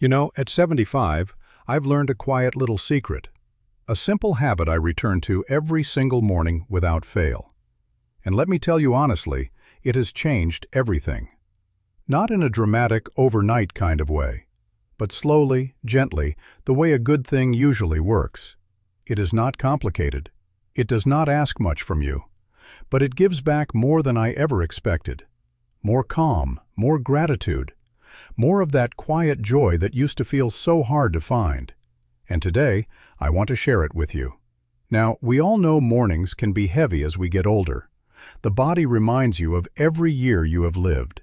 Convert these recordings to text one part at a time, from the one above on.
At 75, I've learned a quiet little secret, a simple habit I return to every single morning without fail. And let me tell you honestly, it has changed everything. Not in a dramatic, overnight kind of way, but slowly, gently, the way a good thing usually works. It is not complicated. It does not ask much from you, but it gives back more than I ever expected. More calm, more gratitude, more of that quiet joy that used to feel so hard to find. And today, I want to share it with you. Now, we all know mornings can be heavy as we get older. The body reminds you of every year you have lived.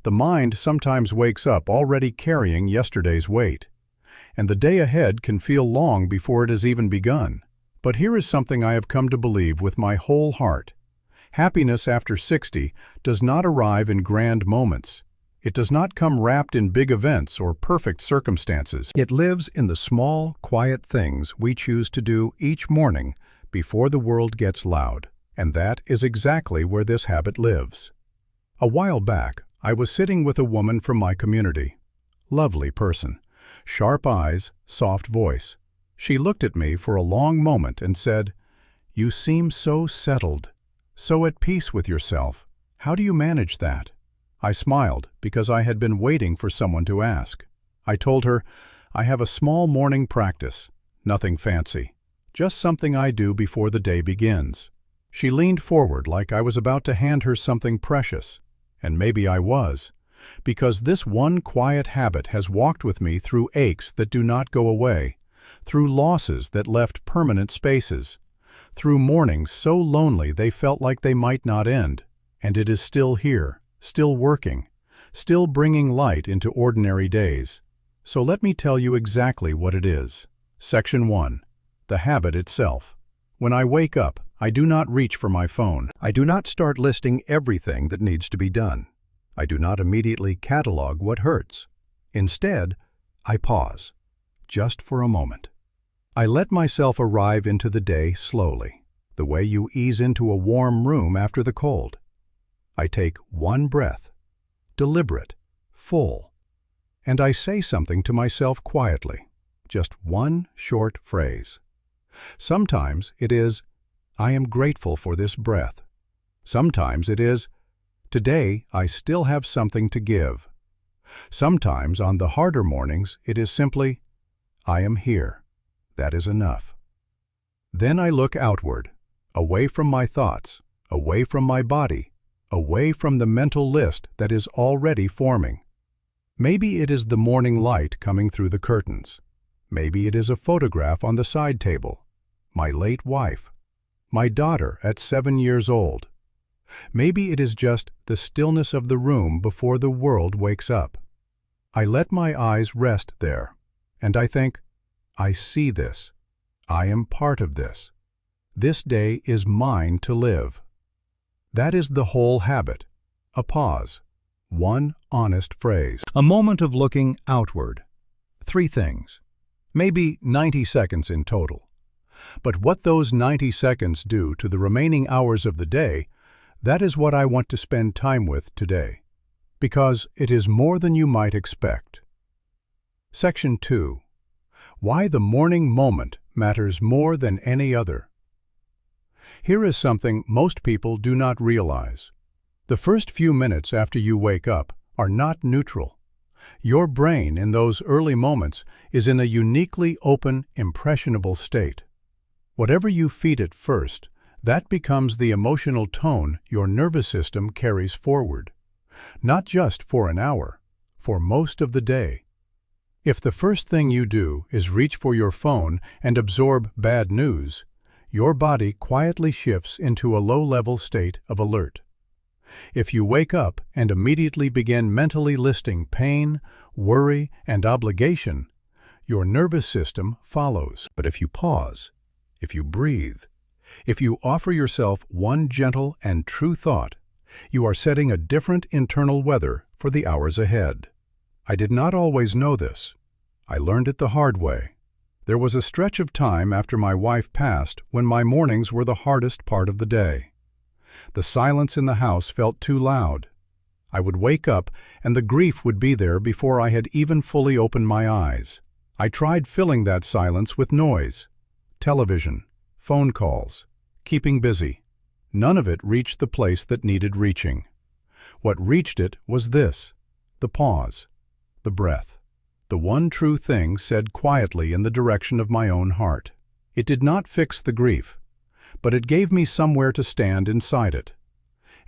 The mind sometimes wakes up already carrying yesterday's weight. And the day ahead can feel long before it has even begun. But here is something I have come to believe with my whole heart. Happiness after 60 does not arrive in grand moments. It does not come wrapped in big events or perfect circumstances. It lives in the small, quiet things we choose to do each morning before the world gets loud. And that is exactly where this habit lives. A while back, I was sitting with a woman from my community. Lovely person. Sharp eyes, soft voice. She looked at me for a long moment and said, "You seem so settled, so at peace with yourself. How do you manage that?" I smiled because I had been waiting for someone to ask. I told her, "I have a small morning practice, nothing fancy, just something I do before the day begins." She leaned forward like I was about to hand her something precious. And maybe I was, because this one quiet habit has walked with me through aches that do not go away, through losses that left permanent spaces, through mornings so lonely they felt like they might not end, and it is still here, still working, still bringing light into ordinary days. So let me tell you exactly what it is. Section 1. The habit itself. When I wake up, I do not reach for my phone. I do not start listing everything that needs to be done. I do not immediately catalog what hurts. Instead, I pause, just for a moment. I let myself arrive into the day slowly, the way you ease into a warm room after the cold. I take one breath, deliberate, full, and I say something to myself quietly, just one short phrase. Sometimes it is, "I am grateful for this breath." Sometimes it is, "Today I still have something to give." Sometimes on the harder mornings it is simply, "I am here. That is enough." Then I look outward, away from my thoughts, away from my body, away from the mental list that is already forming. Maybe it is the morning light coming through the curtains. Maybe it is a photograph on the side table. My late wife. My daughter at 7 years old. Maybe it is just the stillness of the room before the world wakes up. I let my eyes rest there, and I think, I see this. I am part of this. This day is mine to live. That is the whole habit. A pause. One honest phrase. A moment of looking outward. 3 things. Maybe 90 seconds in total. But what those 90 seconds do to the remaining hours of the day, that is what I want to spend time with today. Because it is more than you might expect. Section 2. Why the morning moment matters more than any other. Here is something most people do not realize. The first few minutes after you wake up are not neutral. Your brain in those early moments is in a uniquely open, impressionable state. Whatever you feed it first, that becomes the emotional tone your nervous system carries forward. Not just for an hour, for most of the day. If the first thing you do is reach for your phone and absorb bad news, your body quietly shifts into a low-level state of alert. If you wake up and immediately begin mentally listing pain, worry, and obligation, your nervous system follows. But if you pause, if you breathe, if you offer yourself one gentle and true thought, you are setting a different internal weather for the hours ahead. I did not always know this. I learned it the hard way. There was a stretch of time after my wife passed when my mornings were the hardest part of the day. The silence in the house felt too loud. I would wake up, and the grief would be there before I had even fully opened my eyes. I tried filling that silence with noise. Television, phone calls, keeping busy. None of it reached the place that needed reaching. What reached it was this: the pause, the breath, the one true thing said quietly in the direction of my own heart. It did not fix the grief, but it gave me somewhere to stand inside it.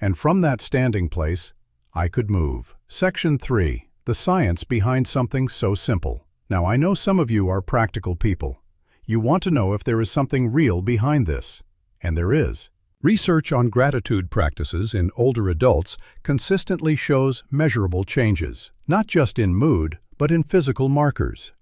And from that standing place, I could move. Section 3. The science behind something so simple. Now, I know some of you are practical people. You want to know if there is something real behind this. And there is. Research on gratitude practices in older adults consistently shows measurable changes, not just in mood, but in physical markers.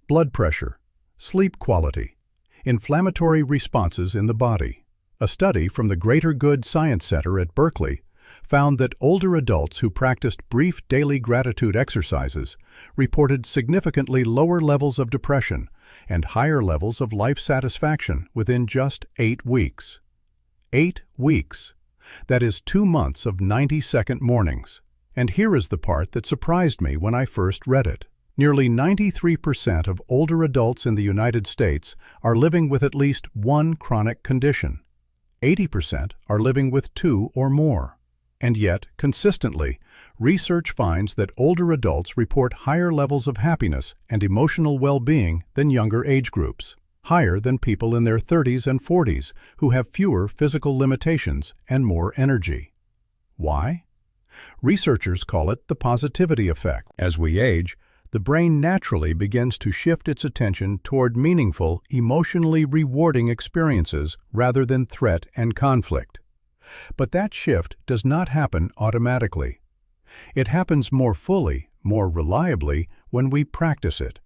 Blood pressure, sleep quality, inflammatory responses in the body. A study from the Greater Good Science Center at Berkeley found that older adults who practiced brief daily gratitude exercises reported significantly lower levels of depression and higher levels of life satisfaction within just 8 weeks. 8 weeks. That is 2 months of 90-second mornings. And here is the part that surprised me when I first read it. Nearly 93% of older adults in the United States are living with at least one chronic condition. 80% are living with 2 or more. And yet, consistently, research finds that older adults report higher levels of happiness and emotional well-being than younger age groups, higher than people in their 30s and 40s who have fewer physical limitations and more energy. Why? Researchers call it the positivity effect. As we age, the brain naturally begins to shift its attention toward meaningful, emotionally rewarding experiences rather than threat and conflict. But that shift does not happen automatically. It happens more fully, more reliably, when we practice it.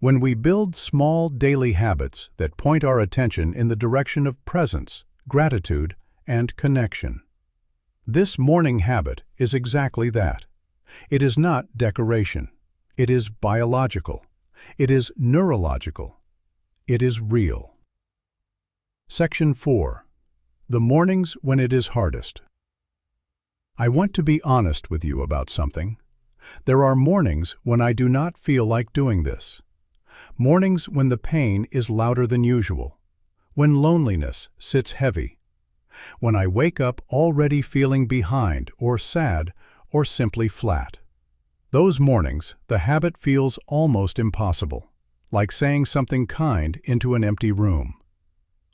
When we build small daily habits that point our attention in the direction of presence, gratitude, and connection. This morning habit is exactly that. It is not decoration. It is biological. It is neurological. It is real. Section 4. The mornings when it is hardest. I want to be honest with you about something. There are mornings when I do not feel like doing this. Mornings when the pain is louder than usual. When loneliness sits heavy. When I wake up already feeling behind or sad or simply flat. Those mornings, the habit feels almost impossible, like saying something kind into an empty room.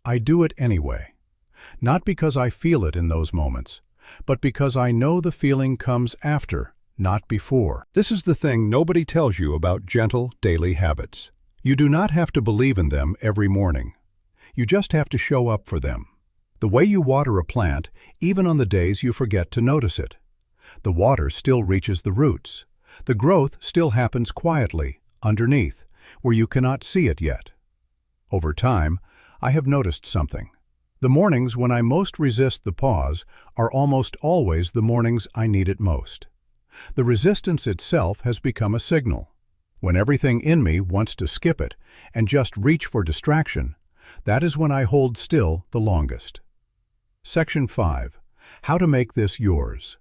I do it anyway. Not because I feel it in those moments, but because I know the feeling comes after, not before. This is the thing nobody tells you about gentle daily habits. You do not have to believe in them every morning. You just have to show up for them. The way you water a plant, even on the days you forget to notice it. The water still reaches the roots. The growth still happens quietly, underneath, where you cannot see it yet. Over time, I have noticed something. The mornings when I most resist the pause are almost always the mornings I need it most. The resistance itself has become a signal. When everything in me wants to skip it and just reach for distraction, that is when I hold still the longest. Section 5. How to make this yours.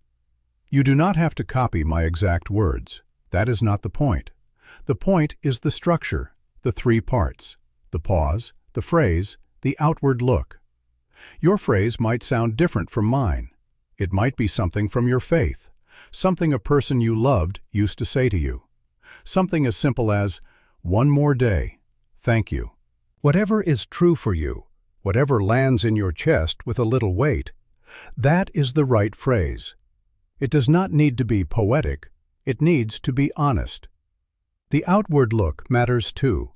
You do not have to copy my exact words. That is not the point. The point is the structure, the 3 parts: the pause, the phrase, the outward look. Your phrase might sound different from mine. It might be something from your faith, something a person you loved used to say to you. Something as simple as, "One more day, thank you." Whatever is true for you, whatever lands in your chest with a little weight, that is the right phrase. It does not need to be poetic, it needs to be honest. The outward look matters too.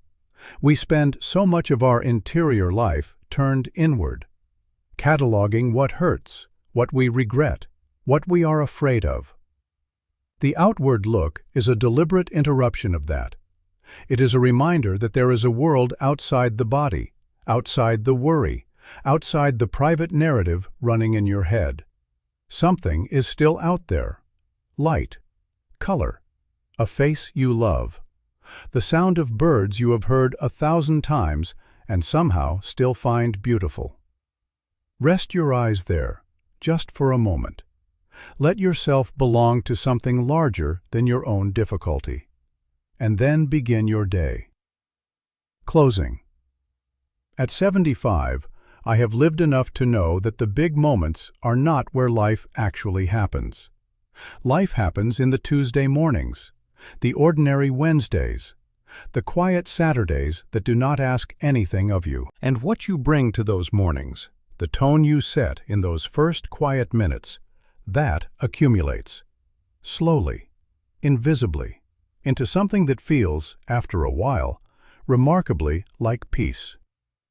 We spend so much of our interior life turned inward, cataloging what hurts, what we regret, what we are afraid of. The outward look is a deliberate interruption of that. It is a reminder that there is a world outside the body, outside the worry, outside the private narrative running in your head. Something is still out there. Light, color, a face you love, the sound of birds you have heard 1,000 times and somehow still find beautiful. Rest your eyes there, just for a moment. Let yourself belong to something larger than your own difficulty. And then begin your day. Closing. At 75, I have lived enough to know that the big moments are not where life actually happens. Life happens in the Tuesday mornings, the ordinary Wednesdays, the quiet Saturdays that do not ask anything of you. And what you bring to those mornings, the tone you set in those first quiet minutes, that accumulates, slowly, invisibly, into something that feels, after a while, remarkably like peace.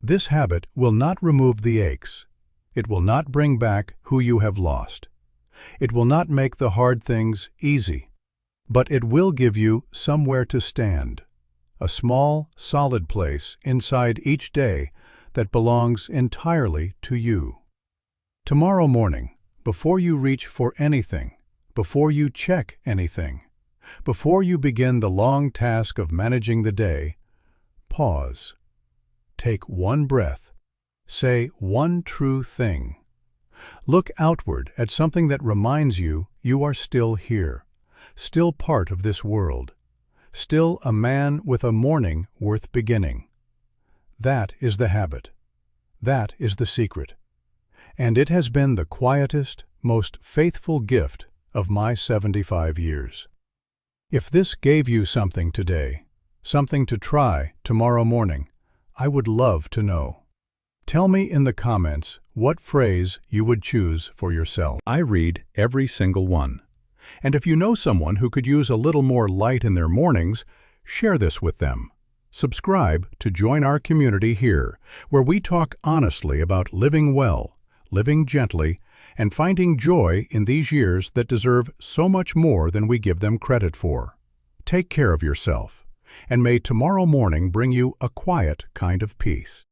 This habit will not remove the aches. It will not bring back who you have lost. It will not make the hard things easy. But it will give you somewhere to stand, a small, solid place inside each day that belongs entirely to you. Tomorrow morning, before you reach for anything, before you check anything, before you begin the long task of managing the day, pause. Take one breath. Say one true thing. Look outward at something that reminds you you are still here, still part of this world, still a man with a morning worth beginning. That is the habit. That is the secret. And it has been the quietest, most faithful gift of my 75 years. If this gave you something today, something to try tomorrow morning, I would love to know. Tell me in the comments what phrase you would choose for yourself. I read every single one. And if you know someone who could use a little more light in their mornings, share this with them. Subscribe to join our community here, where we talk honestly about living well, living gently, and finding joy in these years that deserve so much more than we give them credit for. Take care of yourself, and may tomorrow morning bring you a quiet kind of peace.